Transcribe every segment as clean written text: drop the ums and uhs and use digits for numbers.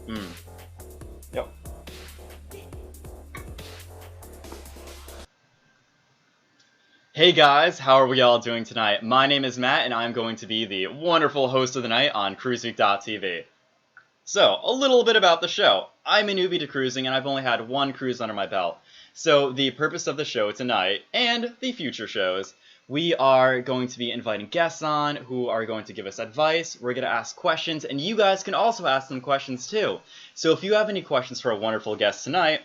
Mm. Yep. Hey guys, how are we all doing tonight? My name is Matt, and I'm going to be the wonderful host of the night on CruiseWeek.tv. So, a little bit about the show. I'm a newbie to cruising, and I've only had one cruise under my belt. So, the purpose of the show tonight, and the future shows, we are going to be inviting guests on who are going to give us advice. We're going to ask questions, and you guys can also ask them questions too. So, if you have any questions for a wonderful guest tonight,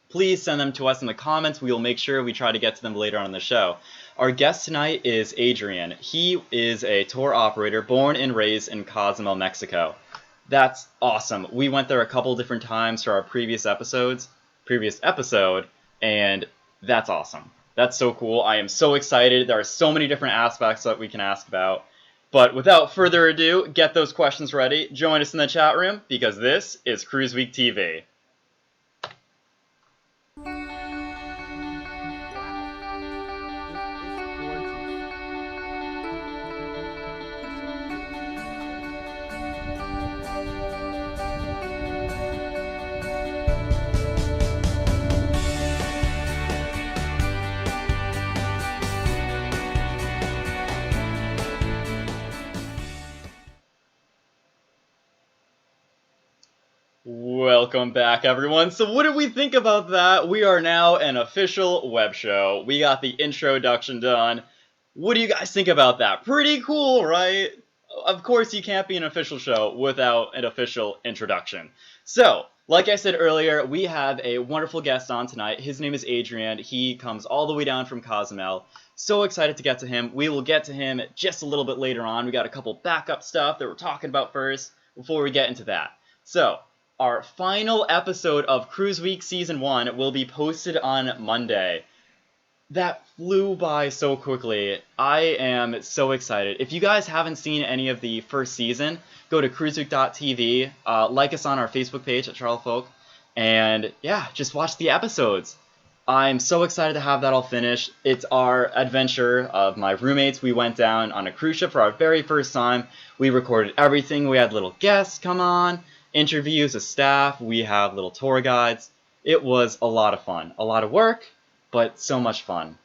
please send them to us in the comments. We will make sure we try to get to them later on in the show. Our guest tonight is Adrian. He is a tour operator born and raised in Cozumel, Mexico. That's awesome. We went there a couple different times for our previous episode, and that's awesome. That's so cool. I am so excited. There are so many different aspects that we can ask about. But without further ado, get those questions ready. Join us in the chat room because this is Cruise Week TV. Welcome back, everyone. So what did we think about that? We are now an official web show. We got the introduction done. What do you guys think about that? Pretty cool, right? Of course, you can't be an official show without an official introduction. So, like I said earlier, we have a wonderful guest on tonight. His name is Adrian. He comes all the way down from Cozumel. So excited to get to him. We will get to him just a little bit later on. We got a couple backup stuff that we're talking about first before we get into that. So, our final episode of Cruise Week Season 1 will be posted on Monday. That flew by so quickly. I am so excited. If you guys haven't seen any of the first season, go to cruiseweek.tv, like us on our Facebook page at Charlefolk, and yeah, just watch the episodes. I'm so excited to have that all finished. It's our adventure of my roommates. We went down on a cruise ship for our very first time. We recorded everything. We had little guests come on, interviews of staff. We have little tour guides. It was a lot of fun. A lot of work, but so much fun.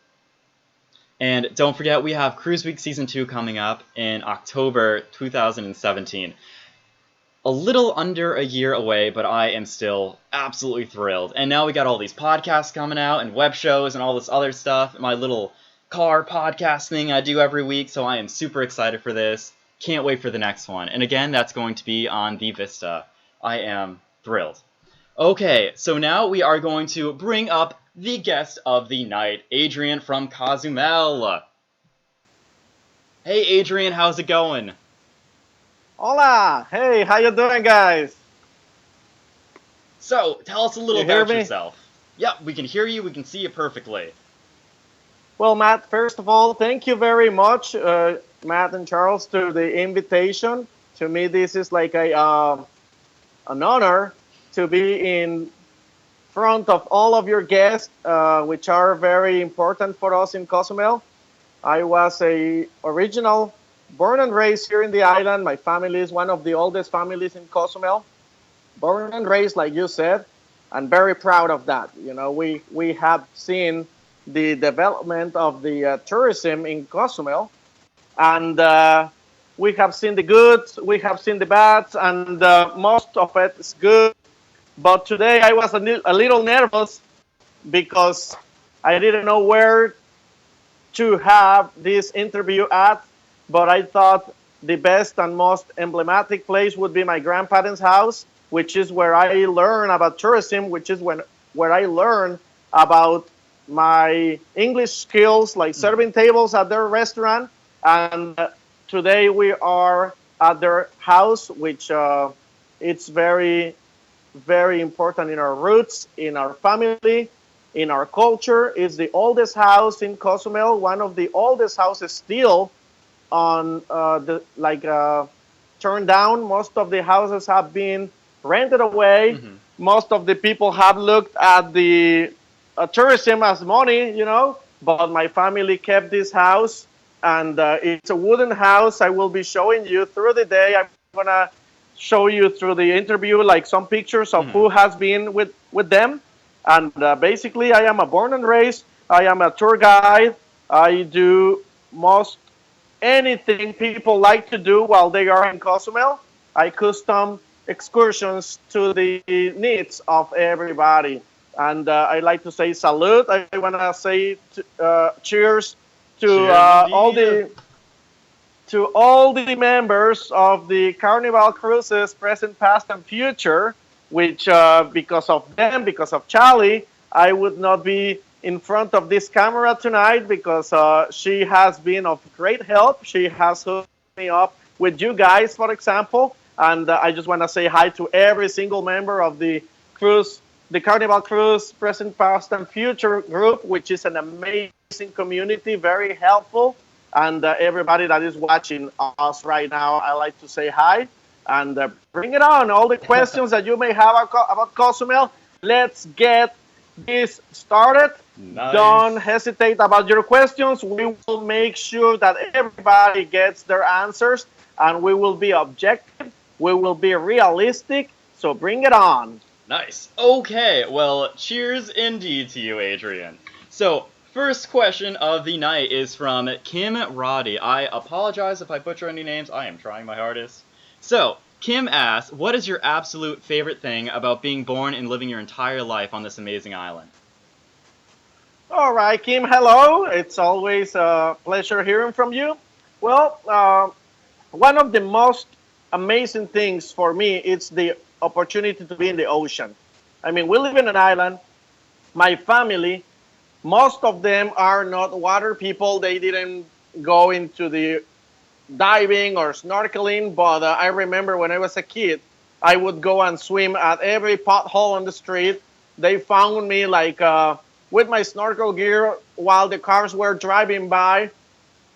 And don't forget, we have Cruise Week Season 2 coming up in October 2017. A little under a year away, but I am still absolutely thrilled. And now we got all these podcasts coming out and web shows and all this other stuff. My little car podcast thing I do every week, so I am super excited for this. Can't wait for the next one. And again, that's going to be on the Vista. I am thrilled. Okay, so now we are going to bring up the guest of the night, Adrian from Cozumel. Hey Adrian, how's it going? Hola! Hey, how you doing, guys? So, tell us a little You hear about me? yourself. Yep, we can hear you, we can see you perfectly. Well, Matt, first of all, thank you very much, Matt and Charles, to the invitation. To me, this is like an honor to be in front of all of your guests, which are very important for us in Cozumel. I was a original born and raised here in the island. My family is one of the oldest families in Cozumel. Born and raised, like you said, and very proud of that. You know, we have seen the development of the tourism in Cozumel, and we have seen the goods, we have seen the bads, and most of it is good. But today I was a little nervous because I didn't know where to have this interview at, but I thought the best and most emblematic place would be my grandparents' house, which is where I learn about tourism, which is where I learn about my English skills, like serving tables at their restaurant. And today we are at their house, which it's very, very important in our roots, in our family, in our culture. It's the oldest house in Cozumel, one of the oldest houses still on turned down. Most of the houses have been rented away. Mm-hmm. Most of the people have looked at the tourism as money, you know, but my family kept this house, and it's a wooden house. I will be showing you through the day. I'm gonna show you through the interview like some pictures of Mhm. who has been with them. And basically, I am a born and raised. I am a tour guide. I do most anything people like to do while they are in Cozumel. I custom excursions to the needs of everybody. And I like to say salute. I want to say cheers to Cheers, indeed. all the members of the Carnival Cruises, present, past, and future, which because of them, because of Charlie, I would not be in front of this camera tonight because she has been of great help. She has hooked me up with you guys, for example. And I just want to say hi to every single member of the cruise, the Carnival Cruise, present, past, and future group, which is an amazing community, very helpful. And everybody that is watching us right now, I like to say hi and bring it on. All the questions that you may have about Cozumel, let's get this started. Don't Nice. hesitate about your questions. We will make sure that everybody gets their answers and we will be objective. We will be realistic. So bring it on. Nice. Okay, well, cheers indeed to you, Adrian. So, first question of the night is from Kim Roddy. I apologize if I butcher any names. I am trying my hardest. So, Kim asks, what is your absolute favorite thing about being born and living your entire life on this amazing island? All right, Kim, hello. It's always a pleasure hearing from you. Well, one of the most amazing things for me is the opportunity to be in the ocean. I mean, we live in an island. My family, most of them are not water people. They didn't go into the diving or snorkeling, but I remember when I was a kid, I would go and swim at every pothole on the street. They found me like with my snorkel gear while the cars were driving by.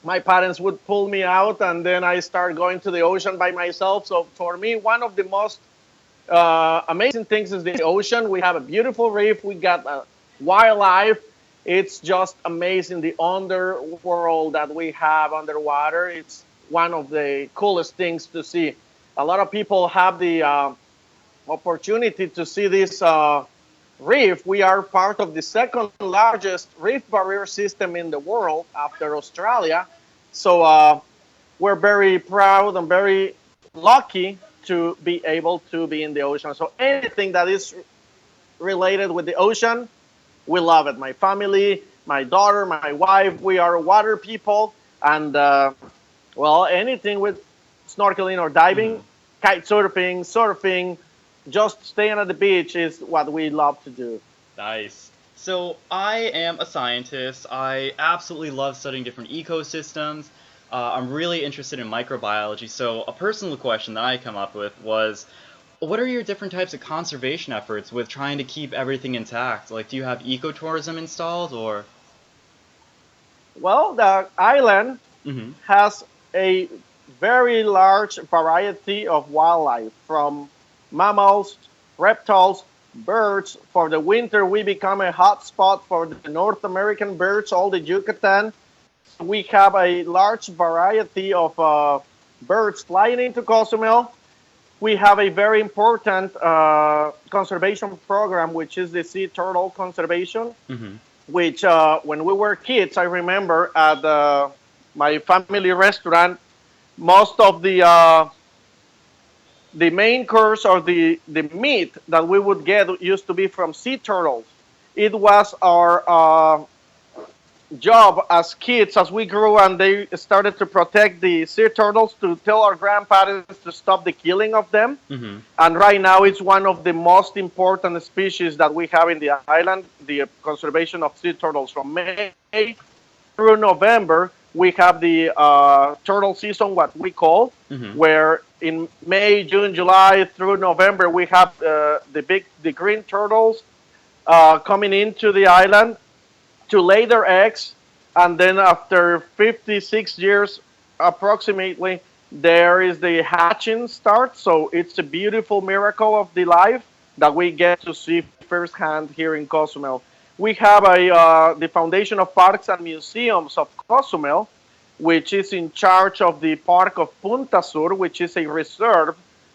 My parents would pull me out, and then I start going to the ocean by myself. So for me, one of the most amazing things is the ocean. We have a beautiful reef. We got wildlife. It's just amazing the underworld that we have underwater. It's one of the coolest things to see. A lot of people have the opportunity to see this reef. We are part of the second largest reef barrier system in the world after Australia. So we're very proud and very lucky to be able to be in the ocean. So anything that is related with the ocean, we love it. My family, my daughter, my wife, we are water people. And well, anything with snorkeling or diving, Mhm. kite surfing, just staying at the beach is what we love to do. Nice. So, I am a scientist. I absolutely love studying different ecosystems. I'm really interested in microbiology. So, a personal question that I come up with was, what are your different types of conservation efforts with trying to keep everything intact? Like, do you have ecotourism installed or? Well, the island Mm-hmm. has a very large variety of wildlife from mammals, reptiles, birds. For the winter, we become a hotspot for the North American birds, all the Yucatan. So we have a large variety of birds flying into Cozumel. We have a very important conservation program, which is the sea turtle conservation, Mm-hmm. which when we were kids, I remember at my family restaurant, most of the main course or the meat that we would get used to be from sea turtles. It was our job as kids as we grew and they started to protect the sea turtles to tell our grandparents to stop the killing of them. Mm-hmm. And right now it's one of the most important species that we have in the island, the conservation of sea turtles. From May through November, we have the turtle season, what we call, Mm-hmm. where in May, June, July through November, we have the green turtles coming into the island to lay their eggs, and then after 56 years approximately, there is the hatching start. So it's a beautiful miracle of the life that we get to see firsthand here in Cozumel. We have the Foundation of Parks and Museums of Cozumel, which is in charge of the Park of Punta Sur, which is a reserve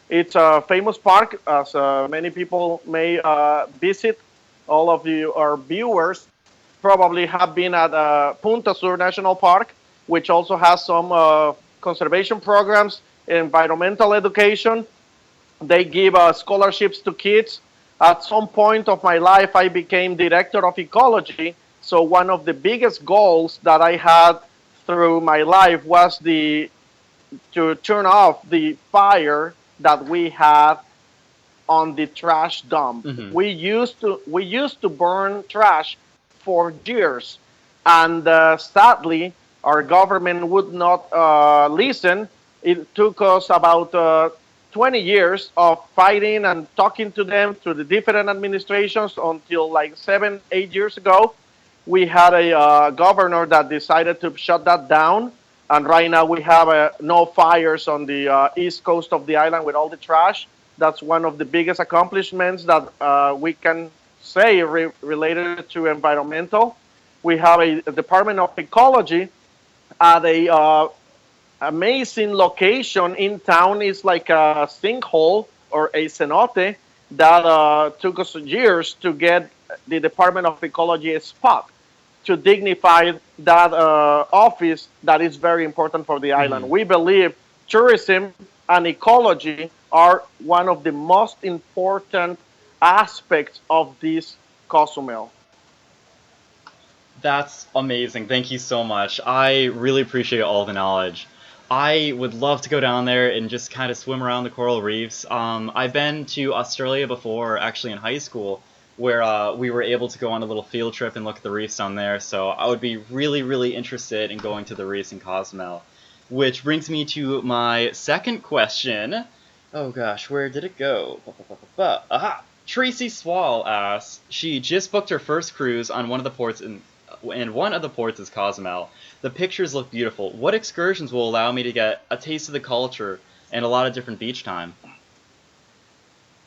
It's a famous park, as many people may visit. All of you, our viewers, probably have been at Punta Sur National Park, which also has some conservation programs, environmental education. They give scholarships to kids. At some point of my life, I became director of ecology. So one of the biggest goals that I had through my life was the to turn off the fire that we had on the trash dump. Hmm. We used to burn trash for years, and sadly, our government would not listen. It took us about 20 years of fighting and talking to them through the different administrations until like 7, 8 years ago. We had a governor that decided to shut that down, and right now we have no fires on the east coast of the island with all the trash. That's one of the biggest accomplishments that we can say related to environmental. We have a Department of Ecology at a amazing location in town. It's like a sinkhole or a cenote that took us years to get the Department of Ecology a spot to dignify that office that is very important for the island. Hmm. We believe tourism and ecology are one of the most important aspects of this Cozumel. That's amazing. Thank you so much. I really appreciate all the knowledge. I would love to go down there and just kind of swim around the coral reefs. I've been to Australia before, actually in high school, where we were able to go on a little field trip and look at the reefs down there. So I would be really, really interested in going to the reefs in Cozumel. Which brings me to my second question. Oh gosh, where did it go? Aha! Tracy Swall asks, she just booked her first cruise on one of the ports and one of the ports is Cozumel. The pictures look beautiful. What excursions will allow me to get a taste of the culture and a lot of different beach time?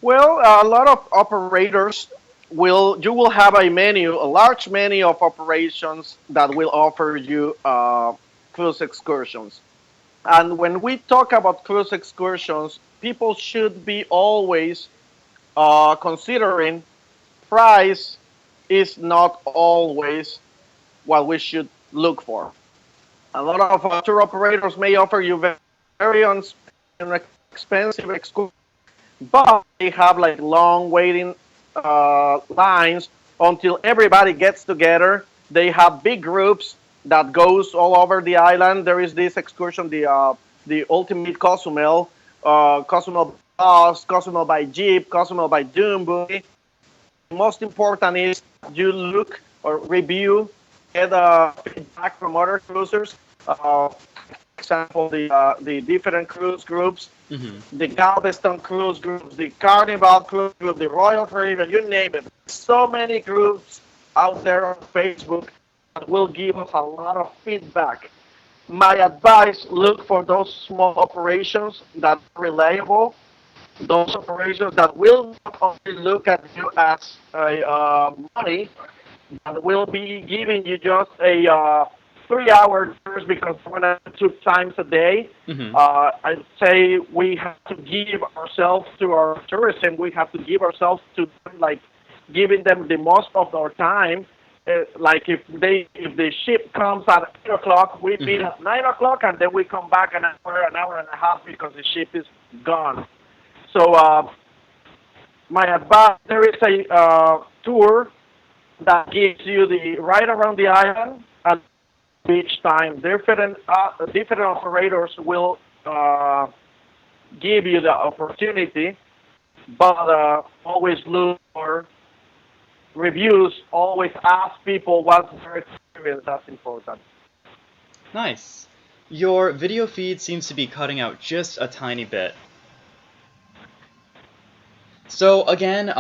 Well, a lot of operators you will have a large menu of operations that will offer you cruise excursions. And when we talk about cruise excursions, people should be always considering price is not always what we should look for. A lot of tour operators may offer you very expensive excursions, but they have like long waiting lines until everybody gets together. They have big groups that goes all over the island. There is this excursion, the ultimate Cozumel, Cozumel bus, Cozumel by jeep, Cozumel by dune buggy. Most important is you look or review, get feedback from other cruisers. Example, the different cruise groups, Hmm. the Galveston cruise groups, the Carnival cruise group, the Royal Caribbean, you name it. So many groups out there on Facebook that will give us a lot of feedback. My advice: look for those small operations that are reliable, those operations that will not only look at you as a money, that will be giving you just a 3 hour tours because we're going to 2 times a day. Hmm. I'd say we have to give ourselves to our tourism. We have to give ourselves to them, like giving them the most of our time. Like if the ship comes at 8 o'clock, we meet Hmm. at 9 o'clock, and then we come back an hour and a half because the ship is gone. So my advice: there is a tour that gives you the right around the island at each time. Different operators will give you the opportunity, but always look for reviews. Always ask people what's their experience. That's important. Nice. Your video feed seems to be cutting out just a tiny bit. So again,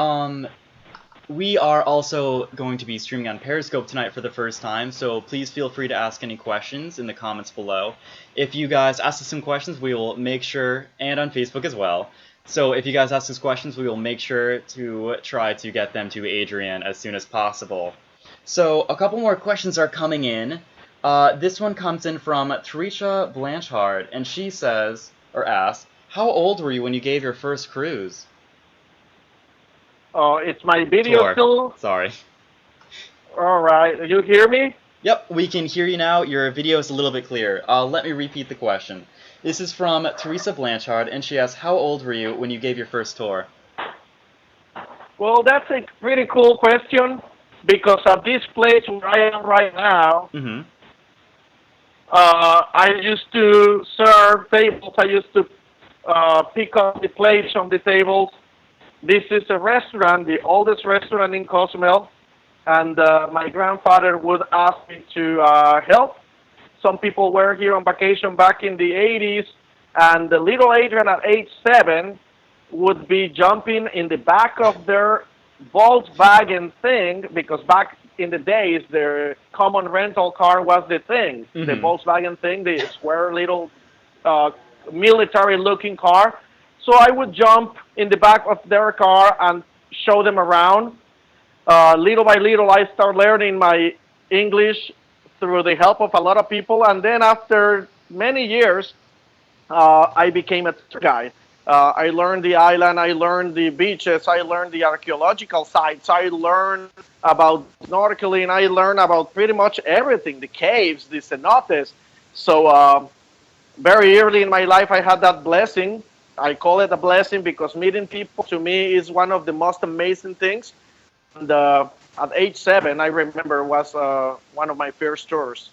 we are also going to be streaming on Periscope tonight for the first time, so please feel free to ask any questions in the comments below. If you guys ask us some questions, we will make sure, and on Facebook as well. So if you guys ask us questions, we will make sure to try to get them to Adrian as soon as possible. So a couple more questions are coming in. This one comes in from Trisha Blanchard, and she says, or asks, How old were you when you gave your first cruise? It's my video Tour. still. Sorry. All right, you hear me? Yep, we can hear you now. Your video is a little bit clearer. Let me repeat the question. This is from Teresa Blanchard, and she asks, how old were you when you gave your first tour? Well, that's a pretty cool question because at this place where I am right now, Mm-hmm. I used to serve tables. I used to pick up the plates from the tables. This is a restaurant, the oldest restaurant in Cozumel, and my grandfather would ask me to help. Some people were here on vacation back in the 80s, and the little Adrian at age 7 would be jumping in the back of their Volkswagen thing, because back in the days, their common rental car was the thing, the Mm-hmm. Volkswagen thing, the square little uh, military-looking car. So I would jump in the back of their car and show them around. Little by little, I start learning my English through the help of a lot of people, and then after many years, I became a tour guide. I learned the island, I learned the beaches, I learned the archaeological sites, I learned about snorkeling, I learned about pretty much everything, the caves, the cenotes. So very early in my life, I had that blessing. I call it a blessing because meeting people to me is one of the most amazing things. And at age 7, I remember was one of my first tours.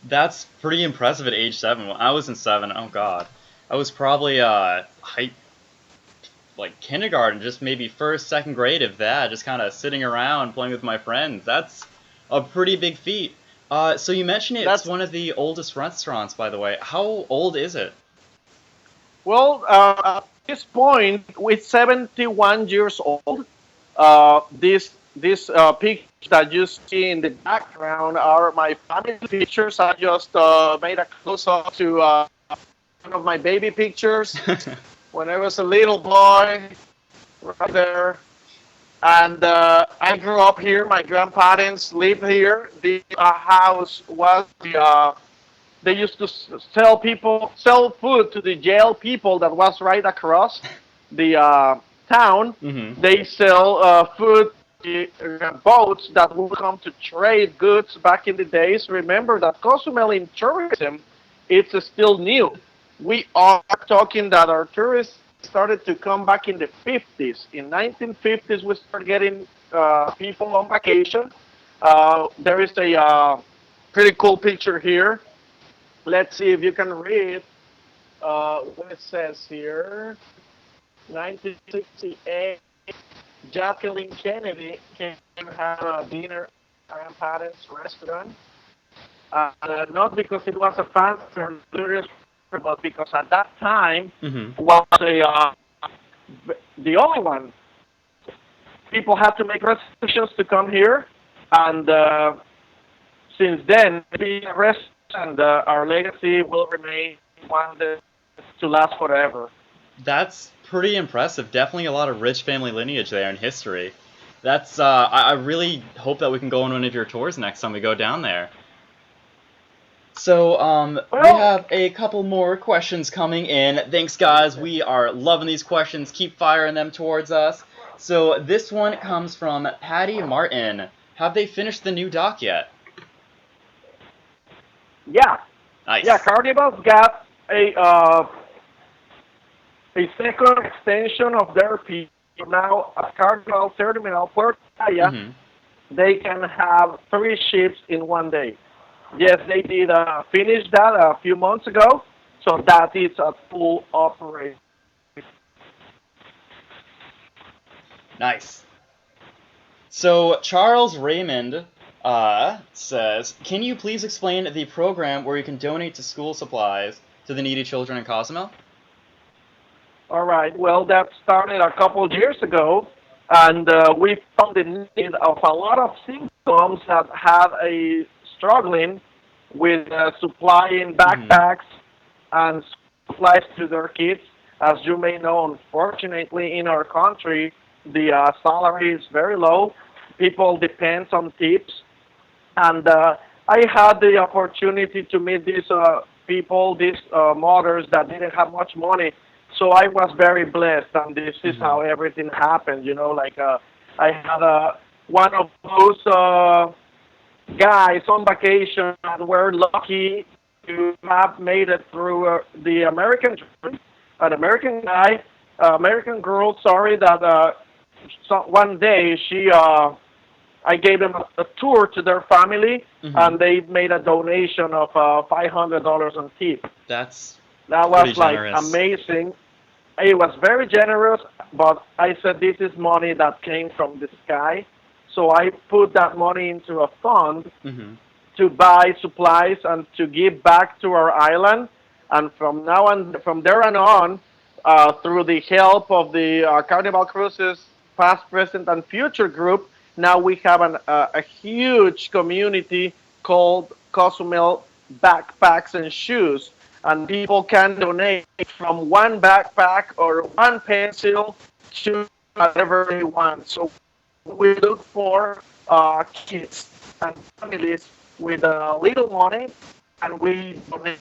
That's pretty impressive at age 7. When I was in 7, oh god. I was probably like kindergarten, just maybe first, second grade if that, just kind of sitting around playing with my friends. That's a pretty big feat. So you mentioned it's That's one of the oldest restaurants, by the way. How old is it? well, at this point, with 71 years old, this pictures that you see in the background are my family pictures. I just made a close up to one of my baby pictures when I was a little boy, right there. And I grew up here. My grandparents lived here. The house was they used to sell food to the jail people that was right across the town. Hmm. They sell food to boats that would come to trade goods back in the days. Remember that Cozumel in tourism, it's still new. We are talking that our tourists started to come back in the 50s. In 1950s, we started getting people on vacation. There is a pretty cool picture here. Let's see if you can read what it says here. 1968, Jacqueline Kennedy came to have a dinner at grandparents' restaurant. Not because it was a fancy restaurant, but because at that time Hmm. was the only one. People had to make reservations to come here, and since then, being a restaurant, our legacy will remain one that to last forever. That's pretty impressive. Definitely a lot of rich family lineage there in history. That's I really hope that we can go on one of your tours next time we go down there. So, we Well, have a couple more questions coming in. Thanks, guys. We are loving these questions. Keep firing them towards us. So, this one comes from Patty Martin. Have they finished the new dock yet? yeah, yeah. Nice. Carnival's got a second extension of their pier now at Carnival Terminal Puerto Playa. Mm-hmm. They can have 3 ships in one day. Yes, they did finish that a few months ago, so that is a full operation. Nice. So, Charles Raymond says, can you please explain the program where you can donate to school supplies to the needy children in Cozumel? All right. Well, that started a couple of years ago, and we found the need of a lot of single moms that had a struggling with supplying Mm-hmm. backpacks and supplies to their kids. As you may know, unfortunately, in our country, the salary is very low. People depend on tips, and I had the opportunity to meet these people, these mothers that didn't have much money, So I was very blessed, and this is Hmm. how everything happened. Like I had one of those guys on vacation that were lucky to have made it through the American dream, an American guy, American girl. Sorry that one day I gave them a tour to their family, Hmm. and they made a donation of $500 on tip. That's That was pretty like generous. amazing. It was very generous, but I said this is money that came from the sky. So I put that money into a fund Hmm. to buy supplies and to give back to our island. And from there on, through the help of the Carnival Cruises past, present, and future group, now we have a huge community called Cozumel Backpacks and Shoes. And people can donate from one backpack or one pencil to whatever they want. So we look for kids and families with little money, and we donate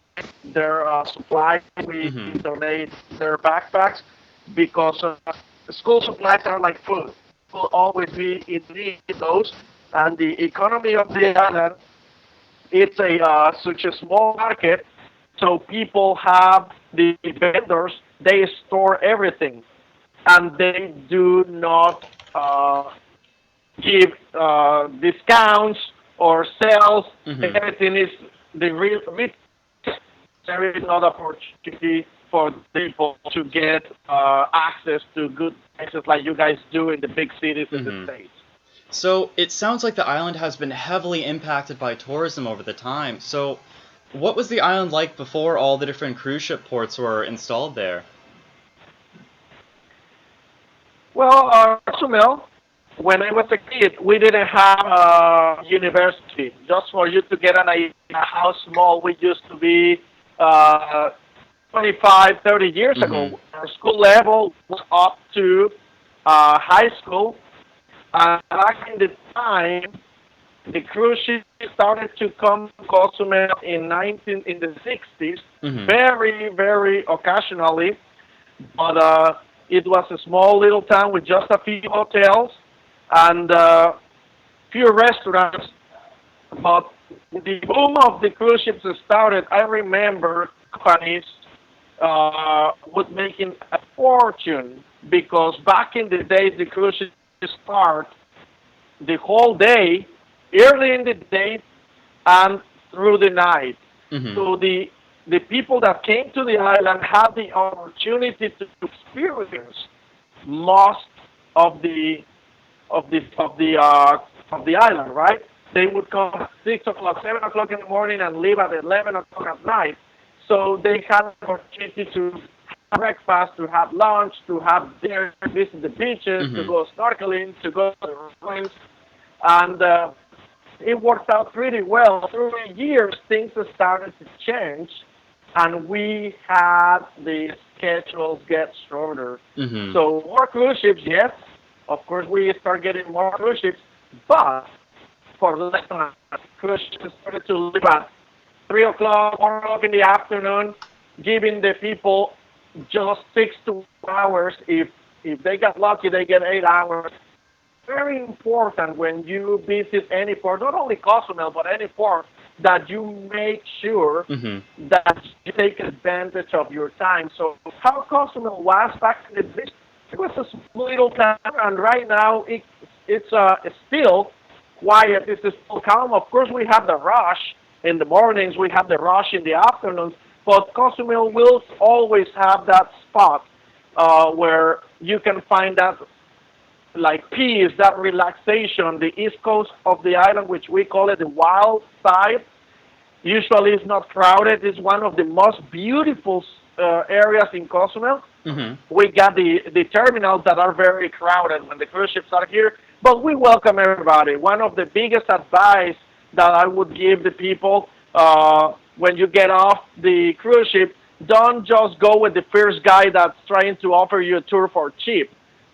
their supplies. We Hmm. donate their backpacks because school supplies are like food. Will always be in need of those, and the economy of the island, it's a such a small market, so people have the vendors. They store everything, and they do not give discounts or sales. Hmm. Everything is the real. There is not opportunity for people to get access to good places like you guys do in the big cities in the Hmm. states. So it sounds like the island has been heavily impacted by tourism over the time. So what was the island like before all the different cruise ship ports were installed there? Well, Cozumel, when I was a kid, we didn't have a university. Just for you to get an idea how small we used to be, uh, 25, 30 years Hmm. ago. Our school level was up to high school. Back in the time, the cruise ship started to come to Cozumel in the 60s, Hmm. very, very occasionally. But it was a small little town with just a few hotels and few restaurants. But the boom of the cruise ships started. I remember companies was making a fortune because back in the days the cruise ships start the whole day, early in the day and through the night. Hmm. So the people that came to the island had the opportunity to experience most of the island, right? They would come at 6 o'clock, 7 o'clock in the morning, and leave at 11 o'clock at night. So they had the opportunity to have breakfast, to have lunch, to have dinner, visit the beaches, to Hmm. go snorkeling, to go to the ruins, and it worked out pretty well. Through the years, things started to change, and we had the schedules get shorter. Hmm. So more cruise ships, yes. Of course, we start getting more cruise ships, but for less than cruise ships started to leave at 3 o'clock, 4 o'clock in the afternoon, giving the people just 6 to 8 hours. If they get lucky, they get 8 hours. Very important when you visit any port, not only Cozumel, but any port, that you make sure Hmm. that you take advantage of your time. So how Cozumel was back in the days, it was a small little town, and right now it's still quiet. It's still calm. Of course, we have the rush in the mornings, we have the rush in the afternoons, but Cozumel will always have that spot where you can find that like peace, that relaxation. The east coast of the island, which we call it the wild side, usually it's not crowded. It's one of the most beautiful areas in Cozumel. Hmm. We got the terminals that are very crowded when the cruise ships are here, but we welcome everybody. One of the biggest advice that I would give the people when you get off the cruise ship, don't just go with the first guy that's trying to offer you a tour for cheap.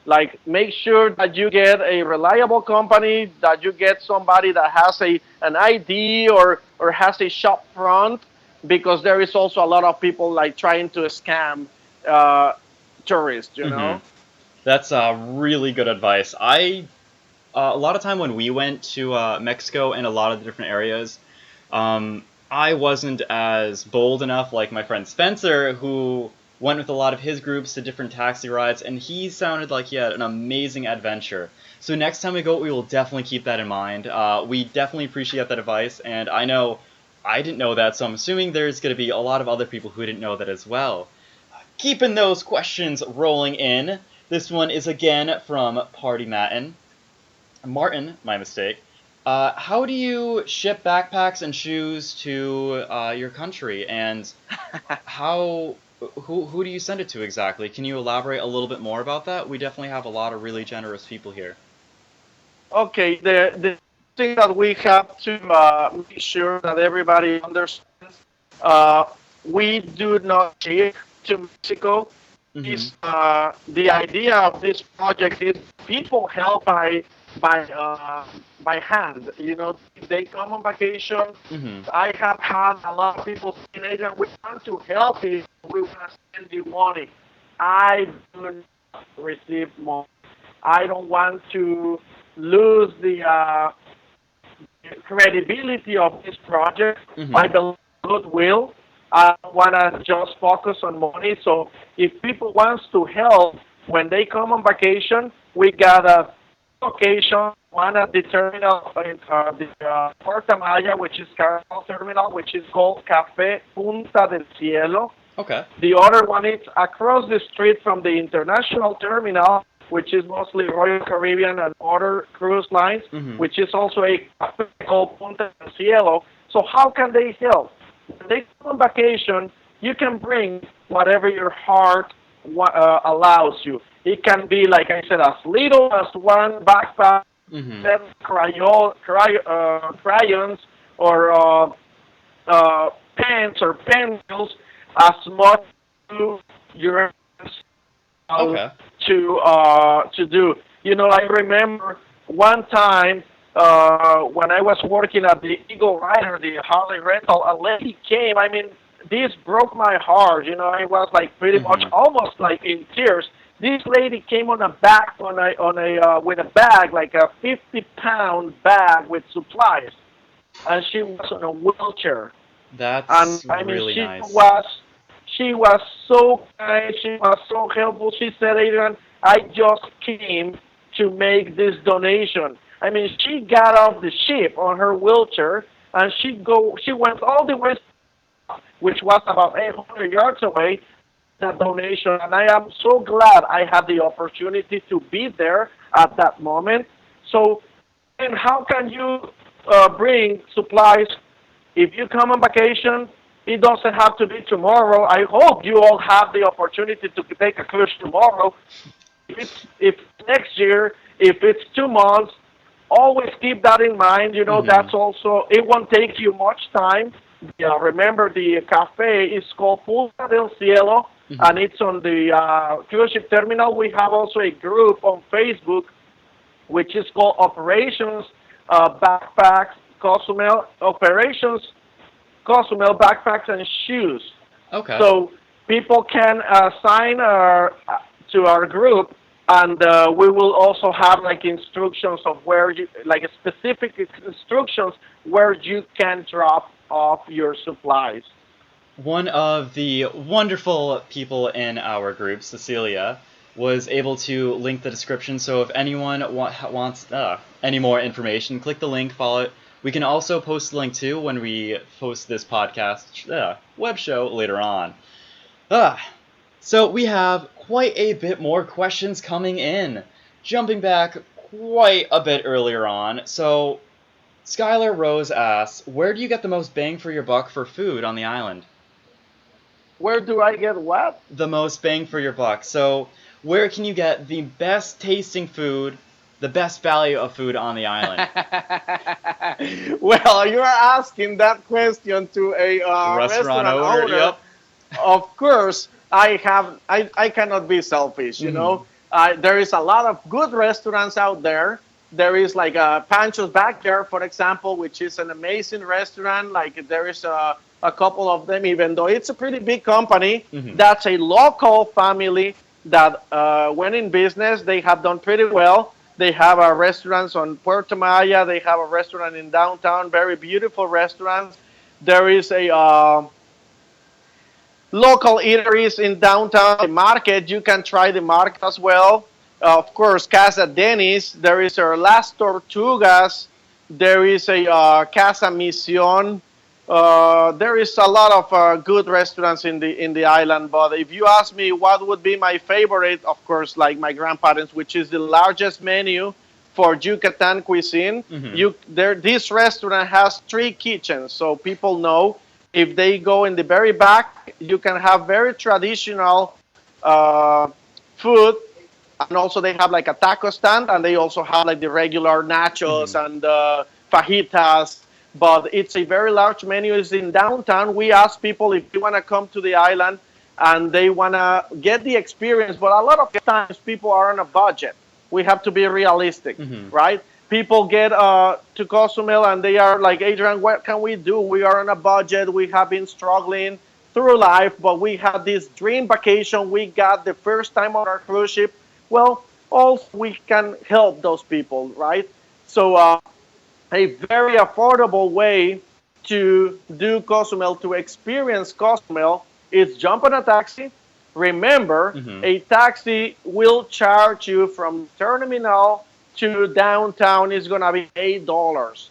Like, make sure that you get a reliable company, that you get somebody that has an ID or has a shop front, because there is also a lot of people like trying to scam. Uh, tourist, you Hmm. know. That's really good advice. A lot of time when we went to Mexico and a lot of the different areas, I wasn't as bold enough like my friend Spencer, who went with a lot of his groups to different taxi rides, and he sounded like he had an amazing adventure. So next time we go, we will definitely keep that in mind. We definitely appreciate that advice, and I know I didn't know that, so I'm assuming there's going to be a lot of other people who didn't know that as well. Keeping those questions rolling in, this one is again from Party Martin, my mistake. How do you ship backpacks and shoes to your country, and how who do you send it to exactly? Can you elaborate a little bit more about that? We definitely have a lot of really generous people here. Okay, the thing that we have to make sure that everybody understands, uh, we do not ship to Mexico. Mm-hmm. Is the idea of this project is people help by hand. You know, if they come on vacation, Mm-hmm. I have had a lot of people saying, Adrian, we want to help you. We want to send you money. I do not receive money. I don't want to lose the credibility of this project. I Mm-hmm. believe goodwill. I want to just focus on money. So if people wants to help when they come on vacation, we got a location. One at the terminal, the Puerto Maya, which is Carnival Terminal, which is called Café Punta del Cielo. Okay. The other one is across the street from the international terminal, which is mostly Royal Caribbean and other cruise lines, Mm-hmm. which is also a cafe called Punta del Cielo. So how can they help? When they go on vacation, you can bring whatever your heart allows you. It can be, like I said, as little as one backpack, Mm-hmm. seven crayons, or pens or pencils, as much as your Okay. to do. You know, I remember one time when I was working at the Eagle Rider, the Harley rental, a lady came. I mean, this broke my heart. You know, I was like pretty much Mm-hmm. almost like in tears. This lady came on a back on a with a bag, like a 50-pound bag with supplies, and she was on a wheelchair. And That's I mean, really nice. she was so kind. She was so helpful. She said, Adrian, I just came to make this donation. I mean, she got off the ship on her wheelchair and she went all the way, which was about 800 yards away, that donation. And I am so glad I had the opportunity to be there at that moment. So, and how can you bring supplies if you come on vacation? It doesn't have to be tomorrow. I hope you all have the opportunity to take a cruise tomorrow. If next year, if it's 2 months, always keep that in mind. You know, Mm-hmm. that's also, it won't take you much time. Yeah, remember the cafe is called Punta del Cielo, Mm-hmm. and it's on the cruise ship terminal. We have also a group on Facebook which is called Operations Backpacks Cozumel, Operations Cozumel Backpacks and Shoes. Okay. So people can sign to our group, and we will also have like instructions of where you, like specific instructions where you can drop off your supplies. One of the wonderful people in our group, Cecilia, was able to link the description. So if anyone wants any more information, click the link, follow it. We can also post the link too when we post this podcast web show later on. Ah, so we have quite a bit more questions coming in. Jumping back quite a bit earlier on. So Skylar Rose asks, where do you get the most bang for your buck for food on the island? Where do I get what? The most bang for your buck. So, where can you get the best tasting food, the best value of food on the island? Well, you're asking that question to a Restaurant restaurant owner, owner. yep. Of course, I cannot be selfish. You Hmm. know, there is a lot of good restaurants out there. There is like Pancho's Backyard, for example, which is an amazing restaurant. Like there is a couple of them, even though it's a pretty big company. Hmm. That's a local family. that went in business. They have done pretty well. They have restaurants on Puerto Maya. They have a restaurant in downtown, very beautiful restaurants. There is a local eateries in downtown. The market, you can try the market as well. Of course, Casa Denis. There is a Las Tortugas. There is a Casa Mission. There is a lot of good restaurants in the island. But if you ask me what would be my favorite, of course, like my grandparents, which is the largest menu for Yucatan cuisine. Hmm. You there, this restaurant has three kitchens, so people know if they go in the very back, you can have very traditional uh, food, and also they have like a taco stand, and they also have like the regular nachos Hmm. and fajitas. But it's a very large menu. It's in downtown. We ask people if they want to come to the island and they want to get the experience, but a lot of times people are on a budget. We have to be realistic, Hmm. right? People get to Cozumel and they are like, Adrian, what can we do? We are on a budget. We have been struggling through life, but we had this dream vacation. We got the first time on our cruise ship. Well, also we can help those people, right? So a very affordable way to do Cozumel, to experience Cozumel, is jump on a taxi. Remember, Hmm. a taxi will charge you from terminal to downtown is gonna be $8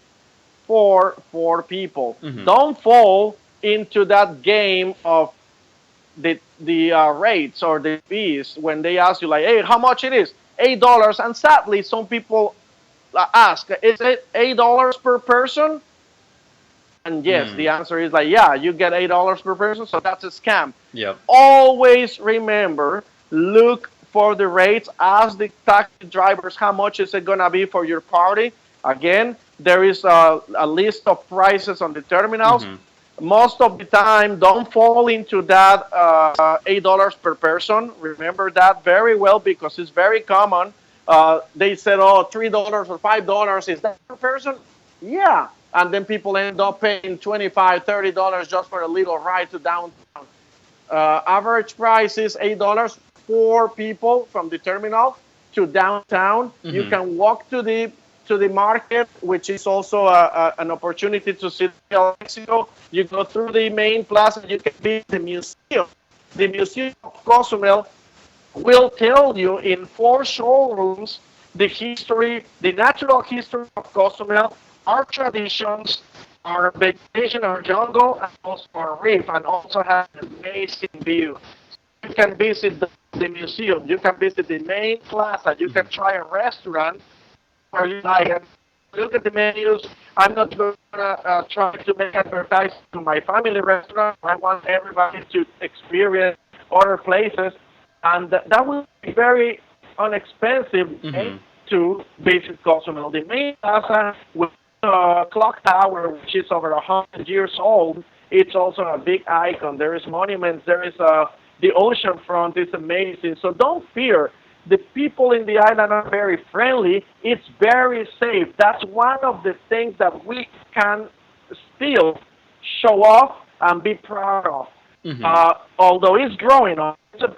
for four people. Hmm. Don't fall into that game of the rates or the fees when they ask you like, hey, how much it is? $8. And sadly, some people ask, is it $8 per person? And yes, the Mm. answer is like, yeah, you get $8 per person, so that's a scam. Yep. Always remember, look for the rates. Ask the taxi drivers how much is it gonna be for your party. Again, there is a list of prices on the terminals. Hmm. Most of the time, don't fall into that $8 per person. Remember that very well because it's very common. They said, oh, $3 or $5, is that per person? Yeah. And then people end up paying $25, $30 just for a little ride to downtown. Average price is $8 for people from the terminal to downtown. You Hmm. can walk to the market, which is also an opportunity to see Mexico. You go through the main plaza. You can visit the museum. The Museum of Cozumel will tell you in four showrooms the history, the natural history of Cozumel, our traditions, our vegetation, our jungle, and also our reef, and also have an amazing view. You can visit the museum, you can visit the main plaza, you can Hmm. try a restaurant where you like and look at the menus. I'm not going to try to make advertising to my family restaurant. I want everybody to experience other places, and that will be very inexpensive way Hmm. to visit Cozumel. The main plaza with clock tower, which is over 100 years old, it's also a big icon. There is monuments. There is the ocean front is amazing. So don't fear. The people in the island are very friendly. It's very safe. That's one of the things that we can still show off and be proud of. Hmm. Although it's growing,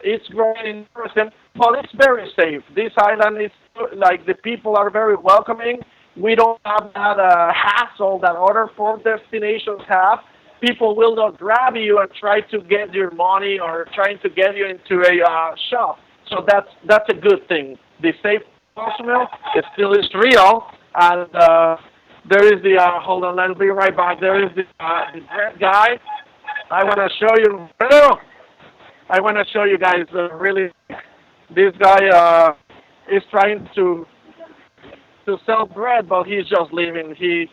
it's growing in tourism, but it's very safe. This island is like the people are very welcoming. We don't have that hassle that other foreign destinations have. People will not grab you and try to get your money or trying to get you into a shop. So that's a good thing. The safe Cozumel it still is real, and there is the hold on, I'll be right back. There is the red guy. I want to show you. I want to show you guys really. This guy is trying to sell bread, but he's just leaving. He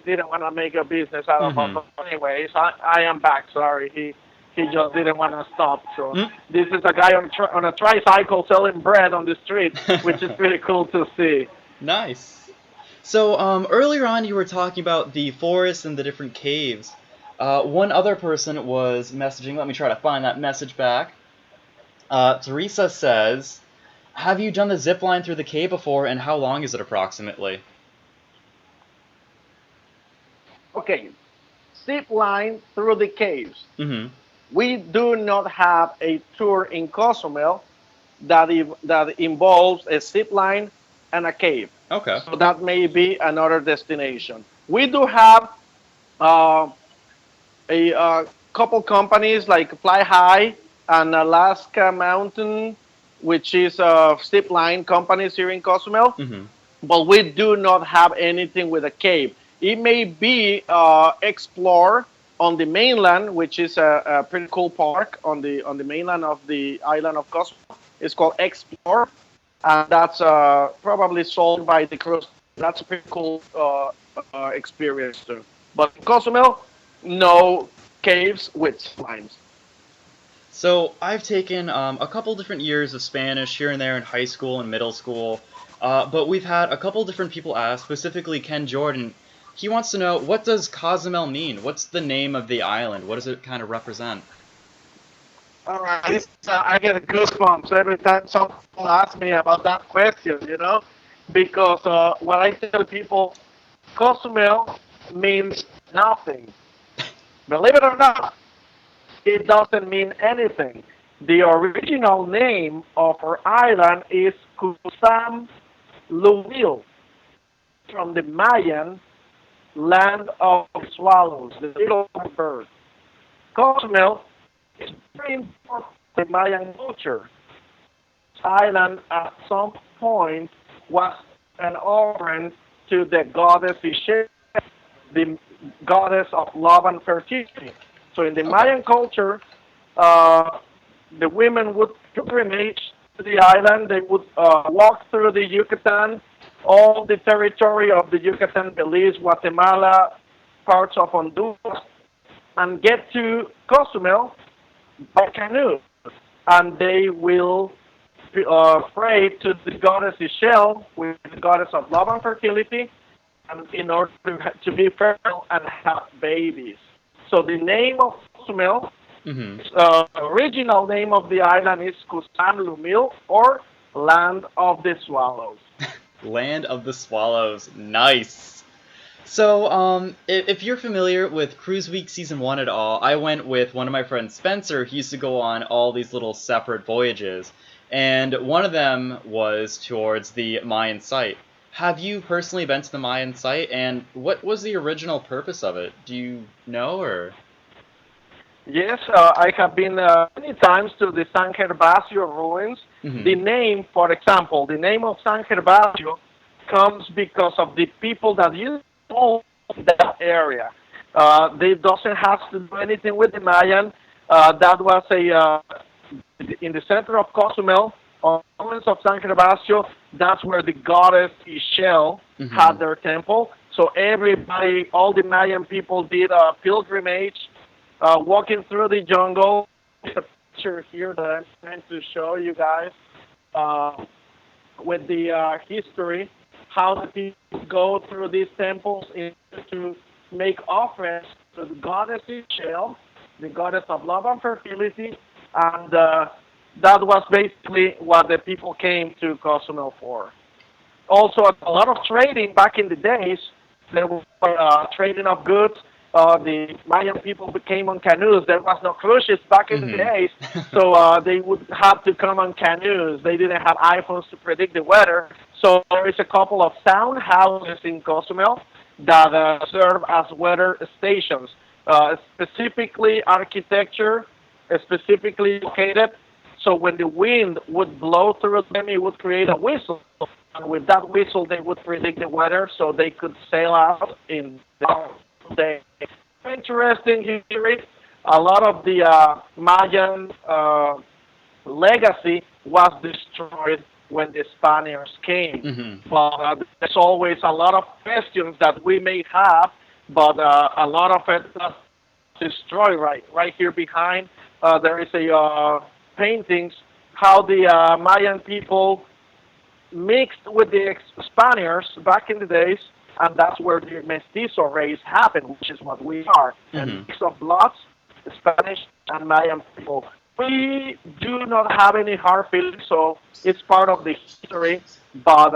didn't want to make a business out of it. Hmm. But anyways, I am back. Sorry, he just didn't want to stop. So Mm. this is a guy on a tricycle selling bread on the street, which is pretty cool to see. Nice. So, earlier on, you were talking about the forest and the different caves. One other person was messaging. Let me try to find that message back. Teresa says, "Have you done the zip line through the cave before, and how long is it approximately?" Okay, zip line through the caves. Mm-hmm. We do not have a tour in Cozumel, that involves a zip line and a cave. Okay. So that may be another destination. We do have uh, a couple companies like Fly High and Alaska Mountain, which is zip line companies here in Cozumel, Mm-hmm. but we do not have anything with a cave. It may be Explore on the mainland, which is a pretty cool park on the mainland of the island of Cozumel. It's called Explore, and that's probably sold by the cruise. That's a pretty cool experience too. But in Cozumel, no caves with slimes. So I've taken a couple different years of Spanish here and there in high school and middle school, but we've had a couple different people ask, specifically Ken Jordan. He wants to know, what does Cozumel mean? What's the name of the island? What does it kind of represent? All right, I get goosebumps every time someone asks me about that question, because what I tell people, Cozumel means nothing. Believe it or not, it doesn't mean anything. The original name of our island is Kusam Lumil, from the Mayan land of swallows, the little bird. Cozumel is very important in Mayan culture. This island at some point was an offering to the goddess Ishe, the goddess of love and fertility. So in the Okay. Mayan culture, uh, the women would pilgrimage to the island. They would walk through the Yucatan, all the territory of the Yucatan, Belize, Guatemala, parts of Honduras, and get to Cozumel by canoe. And they will pray to the goddess Ishel, which is the goddess of love and fertility, and in order to be fertile and have babies. So the name of Cozumel, Mm-hmm. original name of the island is Kusan Lumil, or Land of the Swallows. Land of the Swallows. Nice. So, if you're familiar with Cruise Week Season 1 at all, I went with one of my friends, Spencer. He used to go on all these little separate voyages, and one of them was towards the Mayan site. Have you personally been to the Mayan site, and what was the original purpose of it? Do you know, or? Yes, I have been many times to the San Gervasio ruins. The Mm-hmm. name, for example, the name of San Gervasio comes because of the people that used to own that area. They doesn't have to do anything with the Mayan. That was a in the center of Cozumel, on the ruins of San Gervasio. That's where the goddess Ishel had Mm-hmm. their temple. So everybody, all the Mayan people did a pilgrimage walking through the jungle. There's a picture here that I'm trying to show you guys uh, with the history, how the people go through these temples in order to make offerings to the goddess Ishel, the goddess of love and fertility, and that was basically what the people came to Cozumel for. Also, a lot of trading back in the days. There was trading of goods. The Mayan people came on canoes. There was no cruise ships back in the days, Mm-hmm. so they would have to come on canoes. They didn't have iPhones to predict the weather. So there is a couple of sound houses in Cozumel that serve as weather stations, specifically architecture, specifically located. So when the wind would blow through them, it would create a whistle, and with that whistle, they would predict the weather so they could sail out in the day. Interesting history. A lot of the Mayan legacy was destroyed when the Spaniards came. Mm-hmm. But there's always a lot of questions that we may have, but a lot of it was destroyed right here behind. There is a paintings how the Mayan people mixed with the Spaniards back in the days, and that's where the mestizo race happened, which is what we are, a Mm-hmm. mix of bloods, Spanish and Mayan people. We do not have any hard feelings, so it's part of the history, but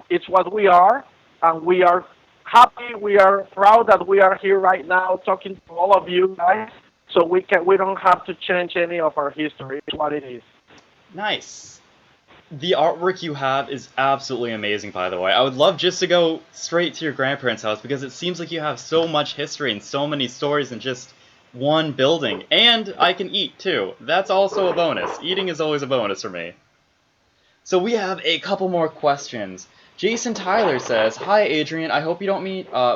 it's what we are, and we are happy, we are proud that we are here right now talking to all of you guys, so we don't have to change any of our history. It's what it is. Nice. The artwork you have is absolutely amazing, by the way. I would love just to go straight to your grandparents' house because it seems like you have so much history and so many stories in just one building. And I can eat too. That's also a bonus. Eating is always a bonus for me. So we have a couple more questions. Jason Tyler says, "Hi Adrian, I hope you don't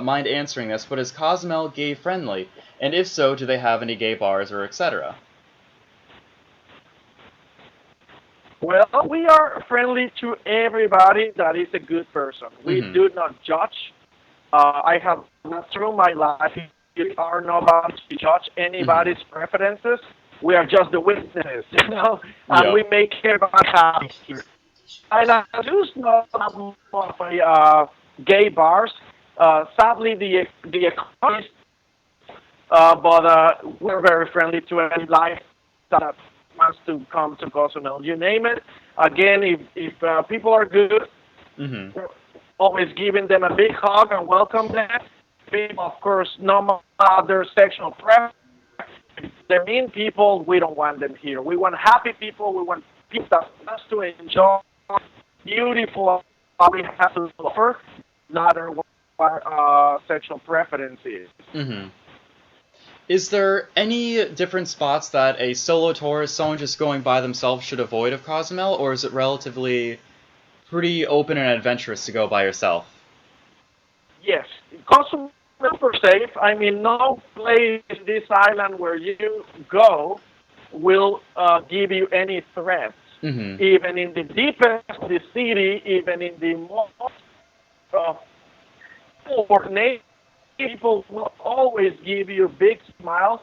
mind answering this, but is Cozumel gay friendly? And if so, do they have any gay bars or etc.?" Well, we are friendly to everybody that is a good person. We Mm-hmm. do not judge. I have not through my life. We are nobody to judge Mm-hmm. anybody's preferences. We are just the witnesses, and Yep. we make everybody happy here. And I do not have more of a gay bars. Sadly, the economy, but we're very friendly to any life that wants to come to Cozumel. You name it. Again, if people are good, Mm-hmm. we're always giving them a big hug and welcome them. People, of course, no matter their sexual preference, if they're mean people, we don't want them here. We want happy people. We want people that wants to enjoy beautiful what we have to offer, not what sexual preference is. Mm-hmm. Is there any different spots that a solo tourist, someone just going by themselves, should avoid of Cozumel, or is it relatively pretty open and adventurous to go by yourself? Yes, Cozumel is super safe. I mean, no place in this island where you go will give you any threats. Mm-hmm. Even in the deepest of the city, even in the most uh, poor neighborhood, people will always give you big smiles.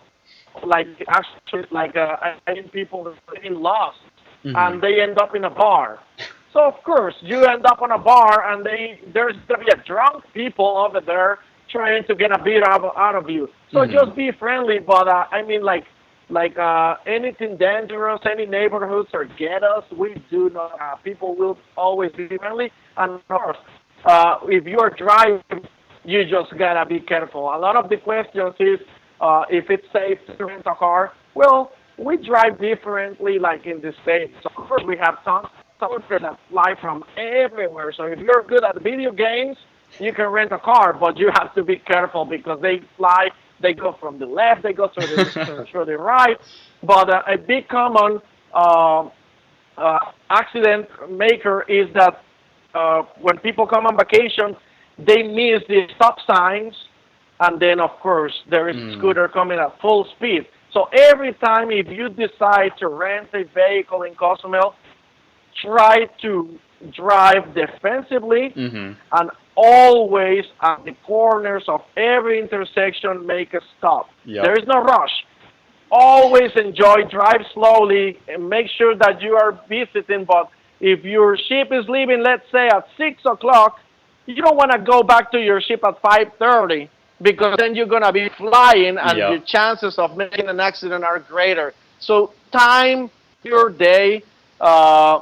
Like actually, like I mean, people that are getting lost Mm-hmm. and they end up in a bar. So of course, you end up on a bar and there's gonna be a drunk people over there trying to get a beer out of you. So Mm-hmm. just be friendly, but I mean like anything dangerous, any neighborhoods or ghettos, we do not. People will always be friendly, and of course, if you are driving, you just gotta be careful. A lot of the questions is if it's safe to rent a car. Well, we drive differently, like in the states. So of course, we have tons of people that fly from everywhere. So if you're good at video games, you can rent a car, but you have to be careful because they fly. They go from the left, they go through the right. But a big common uh, accident maker is that when people come on vacation, they miss the stop signs, and then of course there is a Mm. scooter coming at full speed. So every time if you decide to rent a vehicle in Cozumel, try to drive defensively Mm-hmm. and always at the corners of every intersection make a stop. There Yep. is no rush. Always enjoy, drive slowly, and make sure that you are visiting. But if your ship is leaving, let's say at 6 o'clock, you don't want to go back to your ship at 5:30 because then you're gonna be flying, and your Yep. chances of making an accident are greater. So time your day. Uh,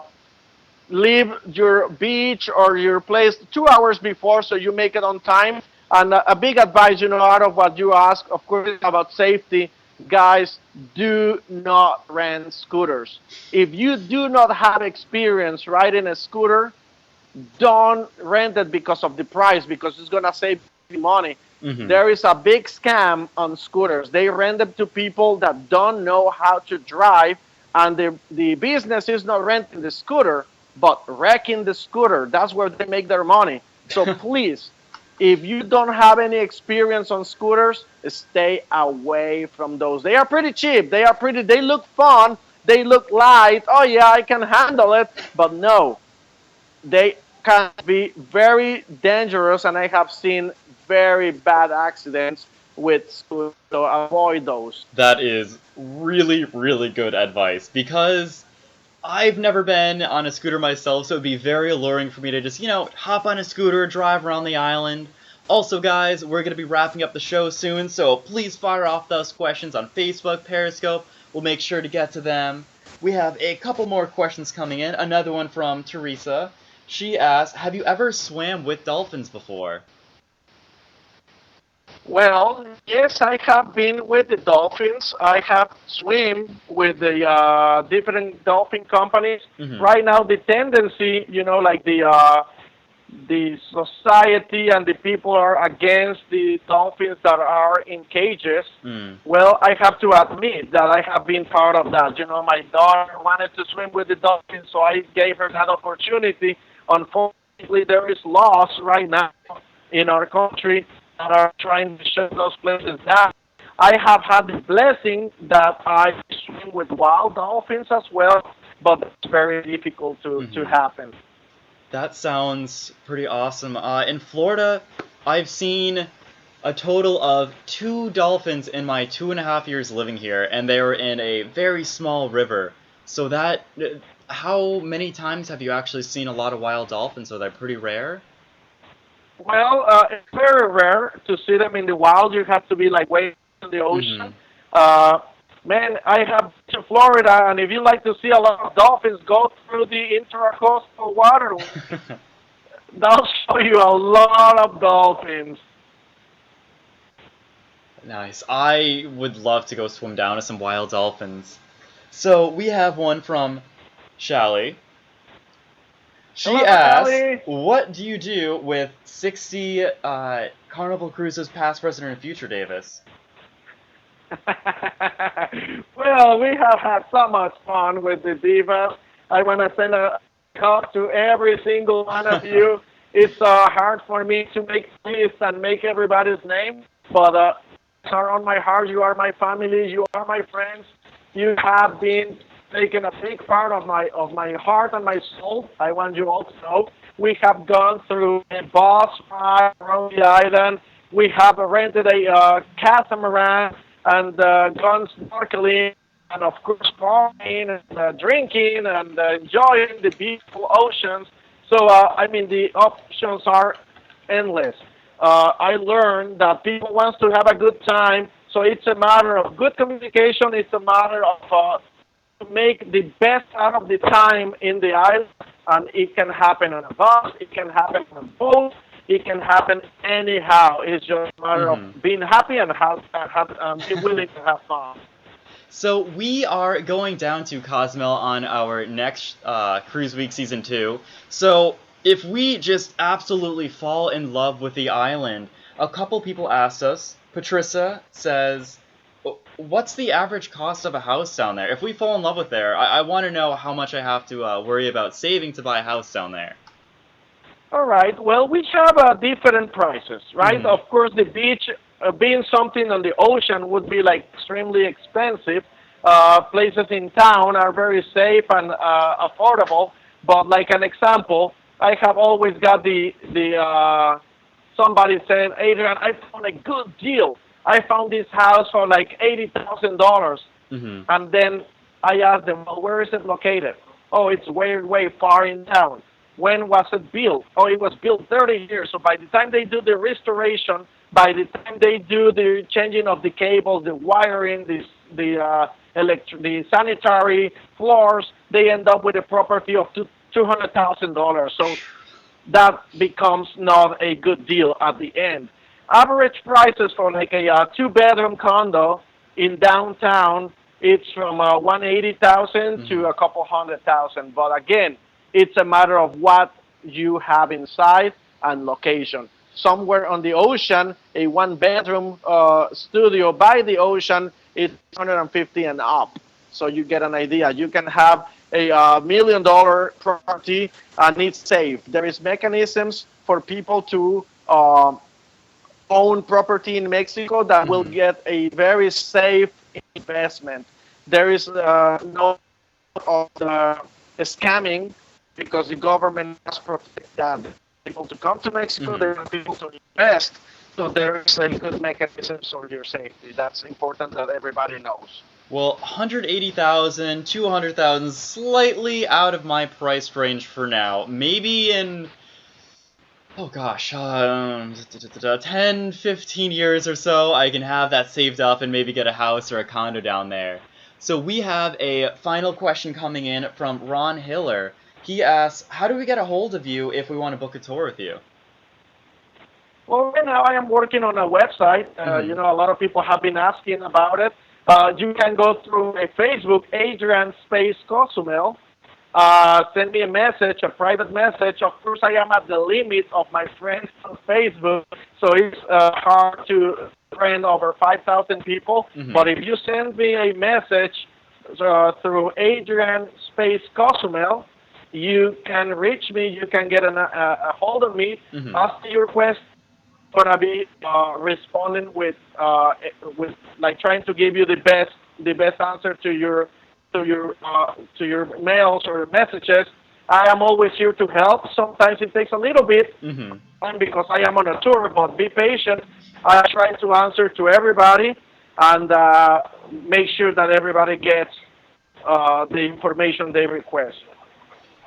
Leave your beach or your place 2 hours before so you make it on time. And a big advice, out of what you ask, of course, about safety, guys, do not rent scooters. If you do not have experience riding a scooter, don't rent it because of the price, because it's gonna save you money. Mm-hmm. There is a big scam on scooters. They rent them to people that don't know how to drive, and the business is not renting the scooter, but wrecking the scooter. That's where they make their money. So please, if you don't have any experience on scooters, stay away from those. They are pretty cheap. They look fun. They look light. Oh yeah, I can handle it. But no, they can be very dangerous, and I have seen very bad accidents with scooters. So avoid those. That is really, really good advice because I've never been on a scooter myself, so it'd be very alluring for me to just, hop on a scooter, drive around the island. Also, guys, we're going to be wrapping up the show soon, so please fire off those questions on Facebook, Periscope. We'll make sure to get to them. We have a couple more questions coming in. Another one from Teresa. She asks, "Have you ever swam with dolphins before?" Well, yes, I have been with the dolphins. I have swim with the different dolphin companies. Mm-hmm. Right now, the tendency, like the society and the people are against the dolphins that are in cages. Mm. Well, I have to admit that I have been part of that. My daughter wanted to swim with the dolphins, so I gave her that opportunity. Unfortunately, there is laws right now in our country that are trying to shut those places down. I have had the blessing that I swim with wild dolphins as well, but it's very difficult to Mm-hmm. happen. That sounds pretty awesome. In Florida, I've seen a total of two dolphins in my 2.5 years living here, and they were in a very small river. So that, how many times have you actually seen a lot of wild dolphins? Are they pretty rare? Well, it's very rare to see them in the wild. You have to be like way in the ocean. Mm-hmm. Uh, Man, I have been to Florida, and if you like to see a lot of dolphins, go through the intercoastal waterway. They'll show you a lot of dolphins. Nice. I would love to go swim down with some wild dolphins. So we have one from Shally. She Hello, asks, Ellie. "What do you do with 60 Carnival cruises, past, present, and future, Davis?" Well, we have had so much fun with the divas. I want to send a call to every single one of you. It's hard for me to make lists and make everybody's name, but are on my heart. You are my family. You are my friends. You have been taking a big part of my heart and my soul. I want you all to know. We have gone through a bus ride around the island. We have rented a catamaran and gone snorkeling and of course partying and drinking and enjoying the beautiful oceans. So I mean the options are endless. I learned that people wants to have a good time, so it's a matter of good communication. It's a matter of to make the best out of the time in the island, and it can happen on a bus, it can happen on a boat, it can happen anyhow. It's just a matter of Mm-hmm. being happy and be willing to have fun. So we are going down to Cozumel on our next Cruise Week Season 2. So if we just absolutely fall in love with the island, a couple people asked us. Patricia says, "What's the average cost of a house down there? If we fall in love with there, I want to know how much I have to worry about saving to buy a house down there." All right. Well, we have different prices, right? Mm-hmm. Of course, the beach, being something on the ocean, would be like extremely expensive. Places in town are very safe and affordable. But like an example, I have always got the somebody saying, Adrian, I found a good deal. I found this house for like $80,000. Mm-hmm. And then I asked them, well, where is it located? Oh, it's way far in town. When was it built? Oh, it was built 30 years. So by the time they do the restoration, by the time they do the changing of the cables, the wiring, the sanitary floors, they end up with a property of $200,000. So that becomes not a good deal at the end. Average prices for like a two-bedroom condo in downtown, it's from 180,000 Mm-hmm. to a couple 100,000. But again, it's a matter of what you have inside and location. Somewhere on the ocean, a one-bedroom studio by the ocean is 150 and up. So you get an idea. You can have a $1 million property and it's safe. There is mechanisms for people to own property in Mexico that will Mm-hmm. get a very safe investment. There is no of the scamming because the government has protected that. People to come to Mexico, Mm-hmm. they want people to invest. So there is a good mechanism for your safety. That's important that everybody knows. Well, 180,000, 200,000, slightly out of my price range for now. Maybe in, oh gosh, 10, 15 years or so, I can have that saved up and maybe get a house or a condo down there. So we have a final question coming in from Ron Hiller. He asks, "How do we get a hold of you if we want to book a tour with you?" Well, right now I am working on a website. Hmm. A lot of people have been asking about it. You can go through a Facebook, Adrian Space Cozumel. Send me a message, a private message. Of course, I am at the limit of my friends on Facebook, so it's hard to friend over 5,000 people. Hmm. But if you send me a message through Adrian Space Cozumel, you can reach me. You can get a hold of me. Hmm. Ask me your question. Gonna be responding with like trying to give you the best answer to your mails or messages. I am always here to help. Sometimes it takes a little bit Hmm. time because I am on a tour, but be patient. I try to answer to everybody and make sure that everybody gets the information they request.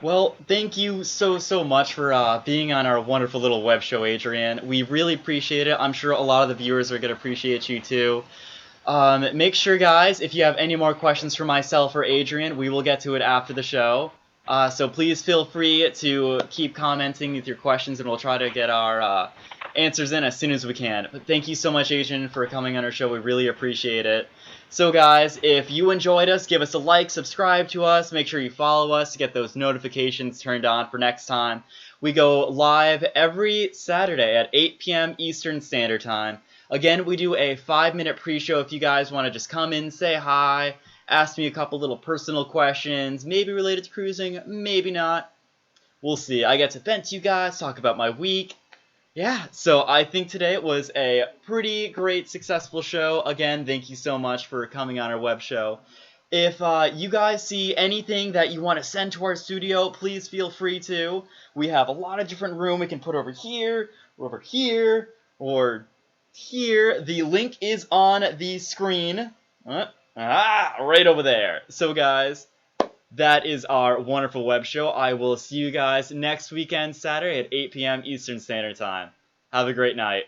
Well, thank you so much for being on our wonderful little web show, Adrian. We really appreciate it. I'm sure a lot of the viewers are going to appreciate you too. Make sure, guys, if you have any more questions for myself or Adrian, we will get to it after the show. So please feel free to keep commenting with your questions, and we'll try to get our answers in as soon as we can. But thank you so much, Adrian, for coming on our show. We really appreciate it. So, guys, if you enjoyed us, give us a like, subscribe to us, make sure you follow us to get those notifications turned on for next time. We go live every Saturday at 8 p.m. Eastern Standard Time. Again, we do a 5-minute pre-show if you guys want to just come in, say hi, ask me a couple little personal questions, maybe related to cruising, maybe not. We'll see. I get to vent to you guys, talk about my week. Yeah, so I think today was a pretty great, successful show. Again, thank you so much for coming on our web show. If you guys see anything that you want to send to our studio, please feel free to. We have a lot of different room we can put over here, or here. The link is on the screen. Right over there. So, guys, that is our wonderful web show. I will see you guys next weekend, Saturday at 8 p.m. Eastern Standard Time. Have a great night.